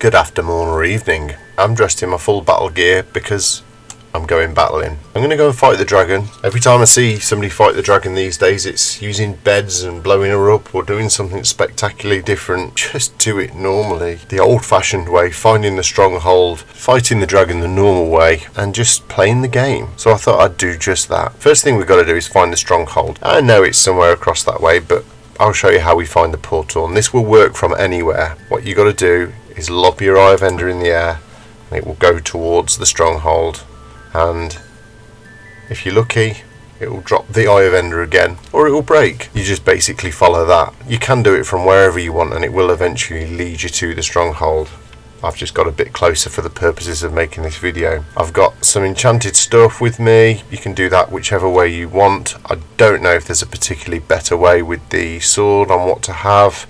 Good afternoon or evening. I'm dressed in my full battle gear because I'm going battling. I'm going to go and fight the dragon. Every time I see somebody fight the dragon these days, it's using beds and blowing her up or doing something spectacularly different. Just do it normally. The old-fashioned way, finding the stronghold, fighting the dragon the normal way, and just playing the game. So I thought I'd do just that. First thing we've got to do is find the stronghold. I know it's somewhere across that way, but I'll show you how we find the portal. And this will work from anywhere. What you got to do is lob your Eye of Ender in the air, and it will go towards the stronghold. And if you're lucky, it will drop the Eye of Ender again, or it will break. You just basically follow that. You can do it from wherever you want, and it will eventually lead you to the stronghold. I've just got a bit closer for the purposes of making this video. I've got some enchanted stuff with me. You can do that whichever way you want. I don't know if there's a particularly better way with the sword on what to have.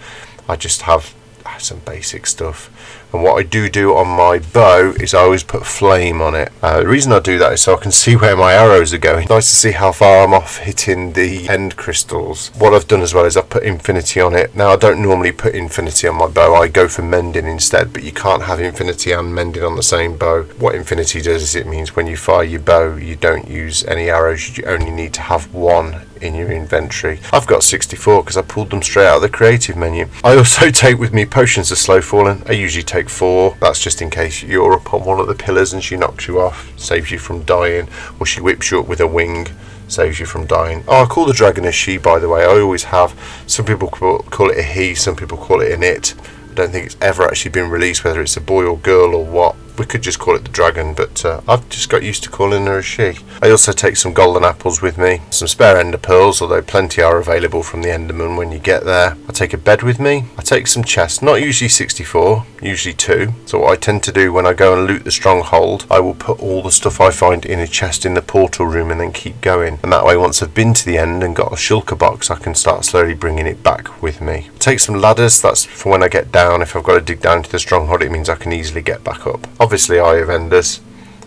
I just have some basic stuff. And what I do on my bow is I always put flame on it. The reason I do that is so I can see where my arrows are going. Nice to see how far I'm off hitting the end crystals. What I've done as well is I've put infinity on it. Now I don't normally put infinity on my bow, I go for mending instead, but you can't have infinity and mending on the same bow. What infinity does is it means when you fire your bow you don't use any arrows, you only need to have one in your inventory. I've got 64 because I pulled them straight out of the creative menu. I also take with me potions of slow falling. I usually take 4. That's just in case you're up on one of the pillars and she knocks you off, saves you from dying, or she whips you up with a wing, saves you from dying. Oh, I call the dragon a she, by the way. I always have. Some people call it a he, some people call it an it. I don't think it's ever actually been released whether it's a boy or girl or what. We could just call it the dragon, but I've just got used to calling her a she. I also take some golden apples with me, some spare ender pearls, although plenty are available from the enderman when you get there. I take a bed with me. I take some chests, not usually 64, usually 2. So what I tend to do when I go and loot the stronghold, I will put all the stuff I find in a chest in the portal room and then keep going. And that way, once I've been to the end and got a shulker box, I can start slowly bringing it back with me. Take some ladders, that's for when I get down. If I've got to dig down to the stronghold, it means I can easily get back up. Obviously Eye of Enders,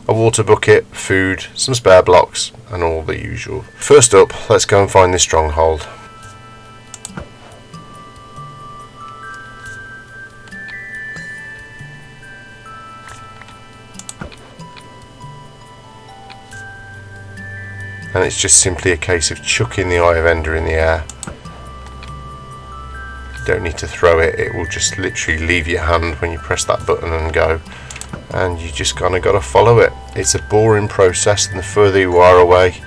a water bucket, food, some spare blocks, and all the usual. First up, let's go and find this stronghold. And it's just simply a case of chucking the Eye of Ender in the air. You don't need to throw it, it will just literally leave your hand when you press that button and go. And you just kind of got to follow it. It's a boring process, and the further you are away,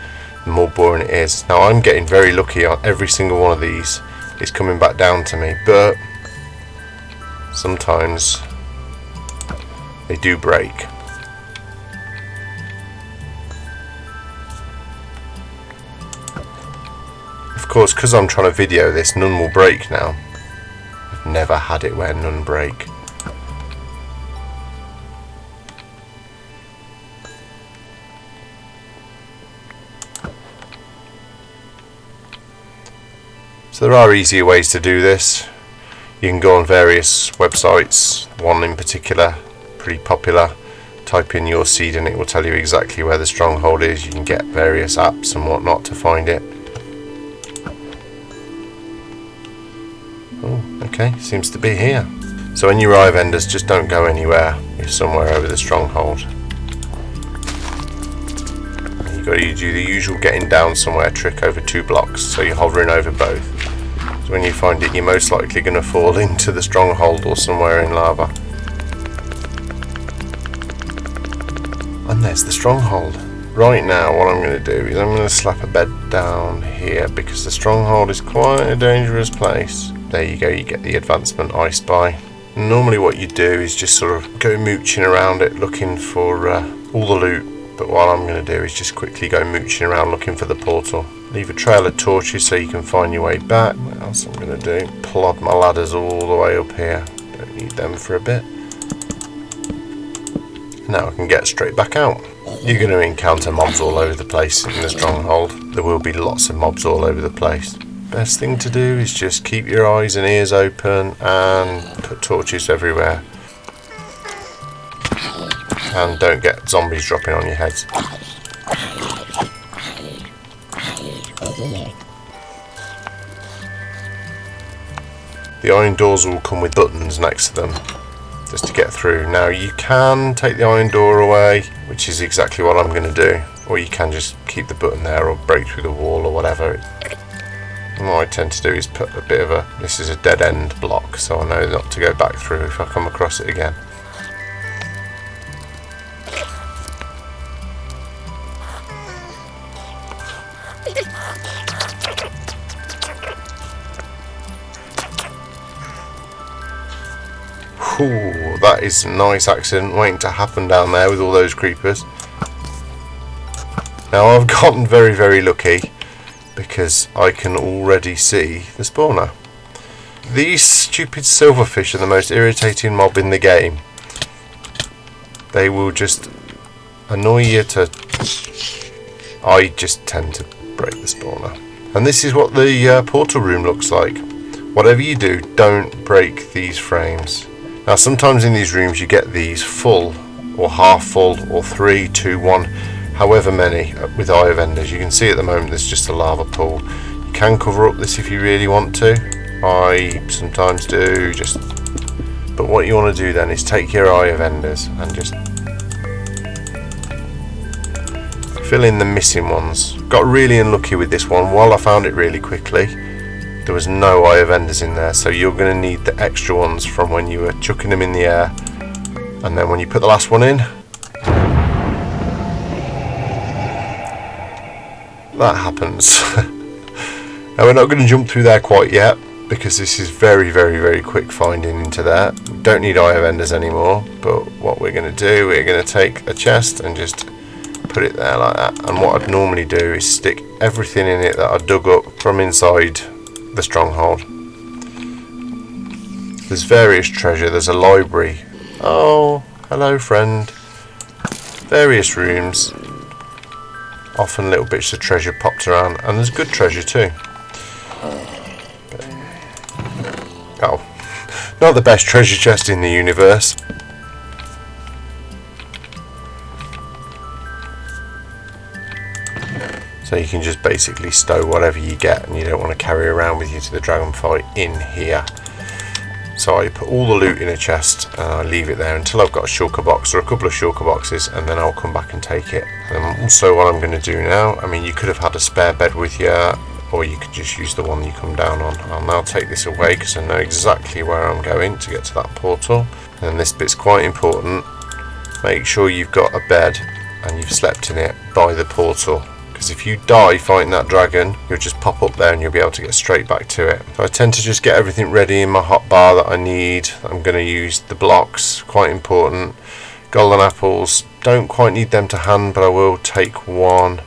the more boring it is. Now I'm getting very lucky on every single one of these. It's coming back down to me, but sometimes they do break. Of course, because I'm trying to video this, none will break now. I've never had it where none break. So there are easier ways to do this. You can go on various websites, one in particular, pretty popular. Type in your seed and it will tell you exactly where the stronghold is. You can get various apps and whatnot to find it. Oh, okay, seems to be here. So when you Eye of Enders, just don't go anywhere. You're somewhere over the stronghold. You've got to do the usual getting down somewhere trick over 2 blocks, so you're hovering over both. So when you find it, you're most likely going to fall into the stronghold or somewhere in lava. And there's the stronghold. Right now, what I'm going to do is I'm going to slap a bed down here because the stronghold is quite a dangerous place. There you go, you get the advancement I Spy. Normally what you do is just sort of go mooching around it looking for all the loot. But what I'm going to do is just quickly go mooching around looking for the portal. Leave a trail of torches so you can find your way back. What else I'm going to do? Plod my ladders all the way up here. Don't need them for a bit. Now I can get straight back out. You're going to encounter mobs all over the place in the stronghold. There will be lots of mobs all over the place. Best thing to do is just keep your eyes and ears open and put torches everywhere. And don't get zombies dropping on your heads. The iron doors will come with buttons next to them. just to get through. Now you can take the iron door away, which is exactly what I'm going to do, or you can just keep the button there or break through the wall or whatever. And what I tend to do is put a bit of a, this is a dead end block, so I know not to go back through if I come across it again. Ooh, that is a nice accident waiting to happen down there with all those creepers. Now I've gotten very, very lucky because I can already see the spawner. These stupid silverfish are the most irritating mob in the game. They will just annoy you to... I just tend to break the spawner. And this is what the portal room looks like. Whatever you do, don't break these frames. Now sometimes in these rooms you get these full or half full or 3, 2, 1, however many with eye vendors. You can see at the moment there's just a lava pool. You can cover up this if you really want to. I sometimes do, but what you want to do then is take your eye vendors and just fill in the missing ones. Got really unlucky with this one. While I found it really quickly, there was no eye vendors in there, so you're going to need the extra ones from when you were chucking them in the air, and then when you put the last one in, that happens. Now we're not going to jump through there quite yet because this is very, very, very quick finding into there. We don't need eye vendors anymore, but what we're going to do, we're going to take a chest and just put it there like that. And what I'd normally do is stick everything in it that I dug up from inside the stronghold. There's various treasure, there's a library. Oh, hello friend. Various rooms. Often little bits of treasure popped around, and there's good treasure too. Oh, not the best treasure chest in the universe. So you can just basically stow whatever you get, and you don't want to carry around with you to the dragon fight in here. So I put all the loot in a chest and I leave it there until I've got a shulker box or a couple of shulker boxes, and then I'll come back and take it. And also what I'm going to do now, I mean you could have had a spare bed with you, or you could just use the one you come down on. I'll now take this away because I know exactly where I'm going to get to that portal. And this bit's quite important. Make sure you've got a bed and you've slept in it by the portal. Because if you die fighting that dragon, you'll just pop up there and you'll be able to get straight back to it. So I tend to just get everything ready in my hot bar that I need. I'm going to use the blocks, quite important. Golden apples, don't quite need them to hand, but I will take one.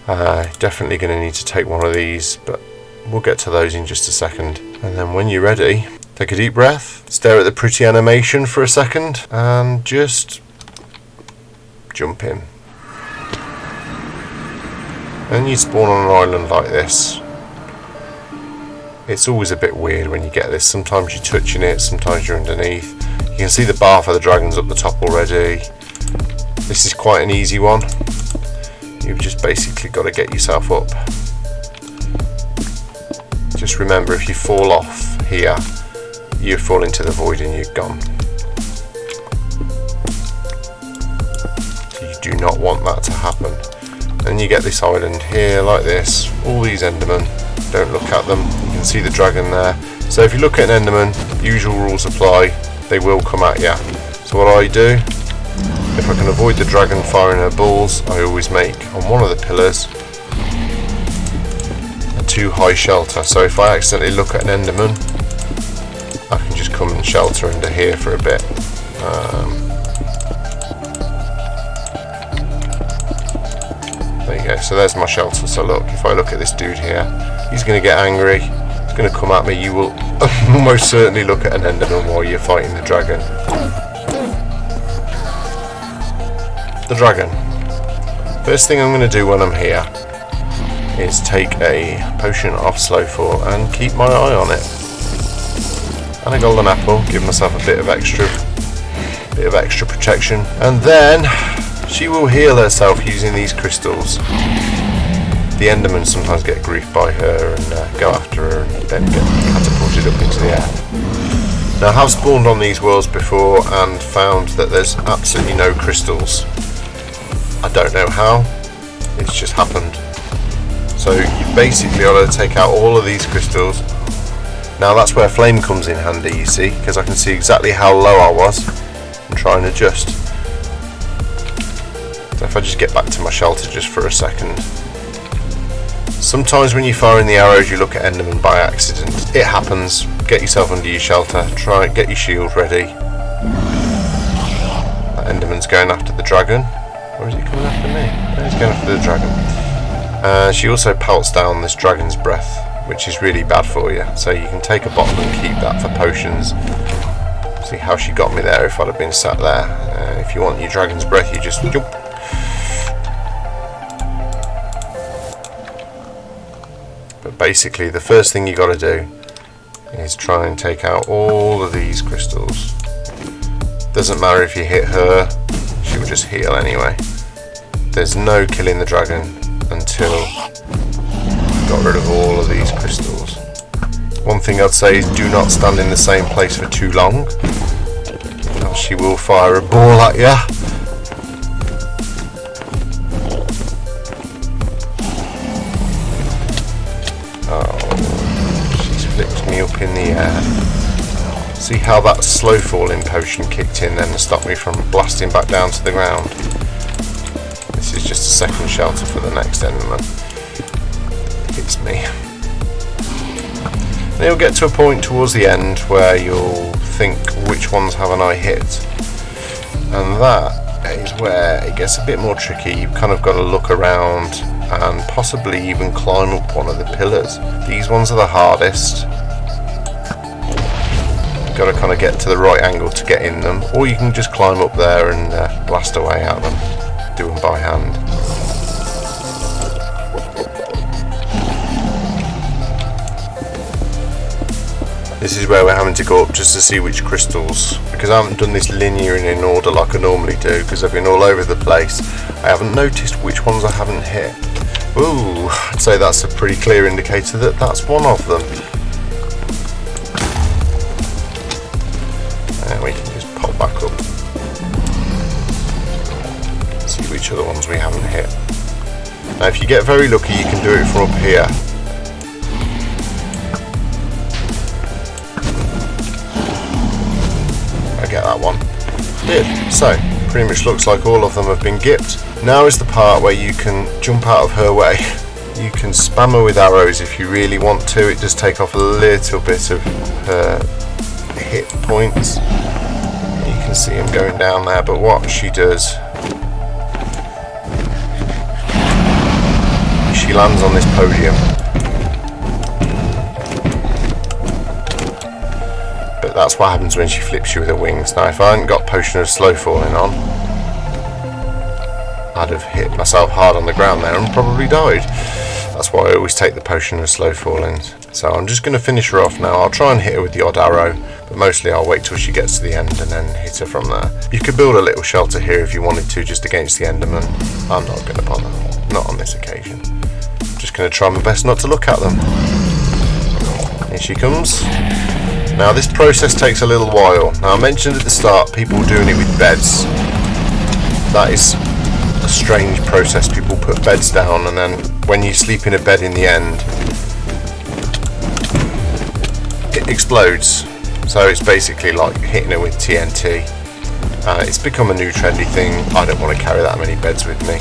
Definitely going to need to take one of these, but we'll get to those in just a second. And then when you're ready, take a deep breath, stare at the pretty animation for a second, and just jump in. And you spawn on an island like this. It's always a bit weird when you get this. Sometimes you're touching it, sometimes you're underneath. You can see the bar for the dragons up the top already. This is quite an easy one. You've just basically got to get yourself up. Just remember, if you fall off here, you fall into the void and you're gone. So you do not want that to happen. Then you get this island here like this, all these endermen, don't look at them, you can see the dragon there. So if you look at an enderman, usual rules apply, they will come at you. So what I do, if I can avoid the dragon firing her balls, I always make on one of the pillars a too high shelter. So if I accidentally look at an enderman, I can just come and shelter under here for a bit. There you go, so there's my shelter. So look, if I look at this dude here, he's going to get angry, he's going to come at me. You will almost certainly look at an enderman while you're fighting the dragon. The dragon. First thing I'm going to do when I'm here is take a potion of slowfall and keep my eye on it. And a golden apple, give myself a bit of extra protection. And then she will heal herself using these crystals. The endermen sometimes get griefed by her and go after her and then get catapulted up into the air. Now I have spawned on these worlds before and found that there's absolutely no crystals. I don't know how, it's just happened. So you basically ought to take out all of these crystals. Now that's where flame comes in handy, you see, because I can see exactly how low I was and try and adjust. So if I just get back to my shelter just for a second. Sometimes when you're firing the arrows you look at Enderman by accident. It happens. Get yourself under your shelter, try and get your shield ready. That Enderman's going after the dragon. Or is he coming after me? No, he's going after the dragon. She also pelts down this dragon's breath, which is really bad for you. So you can take a bottle and keep that for potions. See how she got me there if I'd have been sat there. If you want your dragon's breath, you just jump. But basically the first thing you got to do is try and take out all of these crystals. Doesn't matter if you hit her, she will just heal anyway. There's no killing the dragon until you've got rid of all of these crystals. One thing I'd say is do not stand in the same place for too long, else she will fire a ball at you. Me up in the air. See how that slow falling potion kicked in then to stop me from blasting back down to the ground. This is just a second shelter for the next Enderman. Hits me. Then you'll get to a point towards the end where you'll think which ones haven't I hit, and that is where it gets a bit more tricky. You've kind of got to look around and possibly even climb up one of the pillars. These ones are the hardest. Got to kind of get to the right angle to get in them, or you can just climb up there and blast away at them, do them by hand. This is where we're having to go up just to see which crystals, because I haven't done this linear and in order like I normally do, because I've been all over the place. I haven't noticed which ones I haven't hit. Ooh, I'd say that's a pretty clear indicator that that's one of them. And we can just pop back up. See which other ones we haven't hit. Now if you get very lucky you can do it from up here. I get that one. Did. So, pretty much looks like all of them have been gipped. Now is the part where you can jump out of her way. You can spam her with arrows if you really want to. It does take off a little bit of her hit points. You can see him going down there, but what she does, she lands on this podium, but that's what happens when she flips you with her wings. Now if I hadn't got Potion of Slow Falling on, I'd have hit myself hard on the ground there and probably died. That's why I always take the Potion of Slow Falling. So I'm just going to finish her off now. I'll try and hit her with the odd arrow, but mostly I'll wait till she gets to the end and then hit her from there. You could build a little shelter here if you wanted to, just against the Enderman. I'm not going to bother, not on this occasion. I'm just going to try my best not to look at them. Here she comes. Now this process takes a little while. Now I mentioned at the start people doing it with beds. That is a strange process. People put beds down and then when you sleep in a bed in the end, it explodes. So it's basically like hitting it with TNT. It's become a new trendy thing. I don't want to carry that many beds with me.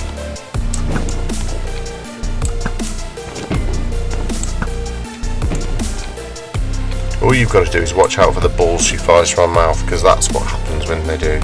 All you've got to do is watch out for the balls she fires from her mouth, because that's what happens when they do.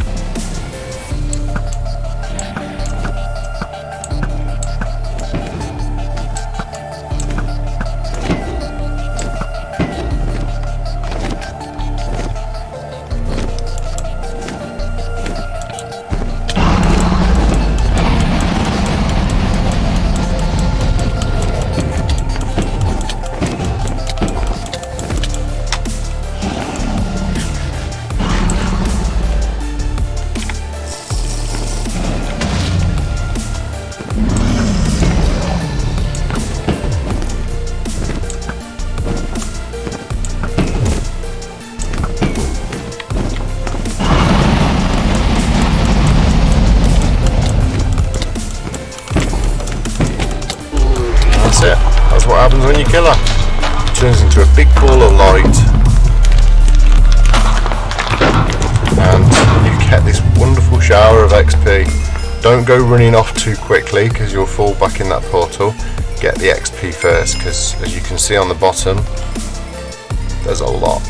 it. That's what happens when you kill her. It turns into a big ball of light, and you get this wonderful shower of XP. Don't go running off too quickly because you'll fall back in that portal. Get the XP first, because as you can see on the bottom, there's a lot.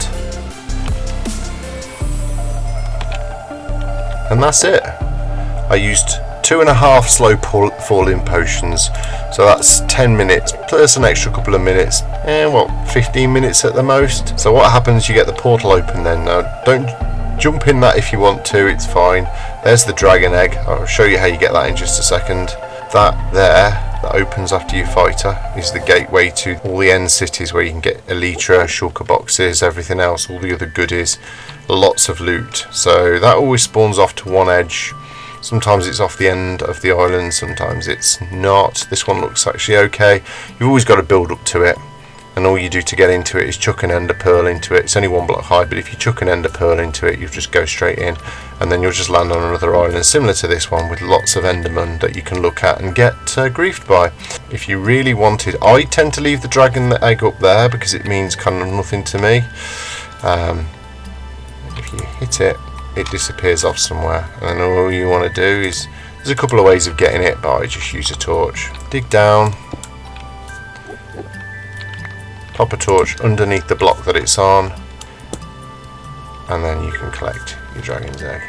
And that's it. I used 2.5 slow falling potions, so that's 10 minutes plus an extra couple of minutes, and 15 minutes at the most. So what happens, you get the portal open then. Now don't jump in that if you want to, it's fine. There's the dragon egg. I'll show you how you get that in just a second. That there, that opens after you fight her, is the gateway to all the end cities where you can get elytra, shulker boxes, everything else, all the other goodies, lots of loot. So that always spawns off to one edge. Sometimes it's off the end of the island, sometimes it's not. This one looks actually okay. You've always got to build up to it, and all you do to get into it is chuck an ender pearl into it. It's only 1 block high, but if you chuck an ender pearl into it, you just go straight in, and then you'll just land on another island similar to this one with lots of endermen that you can look at and get griefed by. If you really wanted, I tend to leave the dragon egg up there because it means kind of nothing to me. If you hit it, it disappears off somewhere, and then all you want to do is, there's a couple of ways of getting it, but I just use a torch. Dig down, pop a torch underneath the block that it's on, and then you can collect your dragon's egg,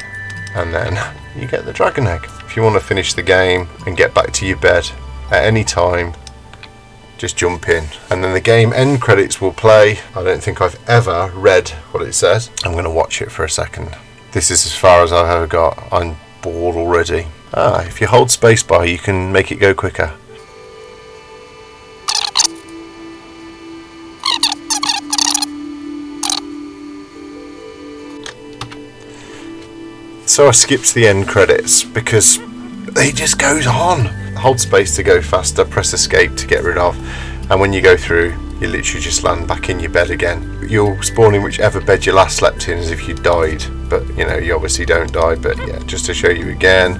and then you get the dragon egg. If you want to finish the game and get back to your bed at any time, just jump in, and then the game end credits will play. I don't think I've ever read what it says. I'm going to watch it for a second. This is as far as I've ever got. I'm bored already. If you hold spacebar, you can make it go quicker. So I skipped the end credits because it just goes on. Hold space to go faster, press escape to get rid of, and when you go through, you literally just land back in your bed again. You'll spawn in whichever bed you last slept in as if you died, but you know, you obviously don't die. But yeah, just to show you again,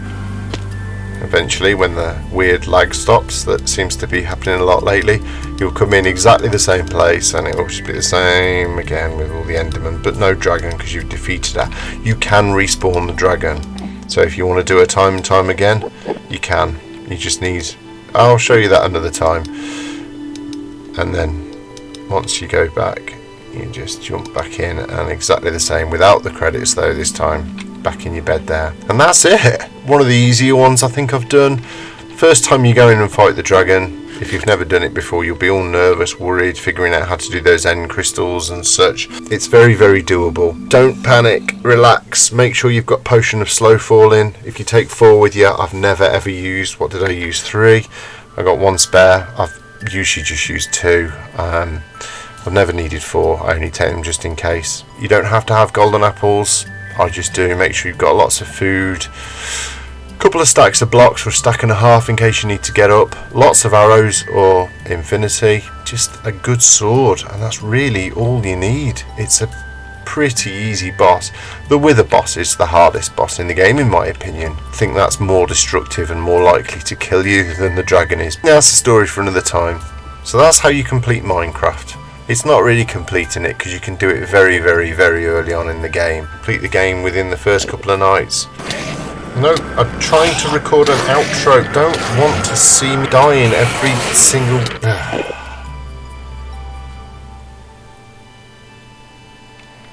eventually when the weird lag stops that seems to be happening a lot lately, you'll come in exactly the same place and it will just be the same again with all the endermen, but no dragon because you've defeated her. You can respawn the dragon, so if you want to do it time and time again, you can. You just need, I'll show you that another time, and then once you go back, you just jump back in, and exactly the same without the credits though, this time back in your bed there, and that's it. One of the easier ones I think I've done. First time you go in and fight the dragon, if you've never done it before, you'll be all nervous, worried, figuring out how to do those end crystals and such. It's very, very doable. Don't panic, relax, make sure you've got potion of slow falling. If you take 4 with you, I've never ever used, what did I use, 3? I got 1 spare. I've usually just used 2. I've never needed 4, I only take them just in case. You don't have to have golden apples, I just do. Make sure you've got lots of food, couple of stacks of blocks or a stack and a half in case you need to get up, lots of arrows or infinity, just a good sword, and that's really all you need. It's a pretty easy boss. The wither boss is the hardest boss in the game in my opinion. I think that's more destructive and more likely to kill you than the dragon is. That's a story for another time. So that's how you complete Minecraft. It's not really completing it because you can do it very, very, very early on in the game. Complete the game within the first couple of nights. No, I'm trying to record an outro. Don't want to see me dying every single...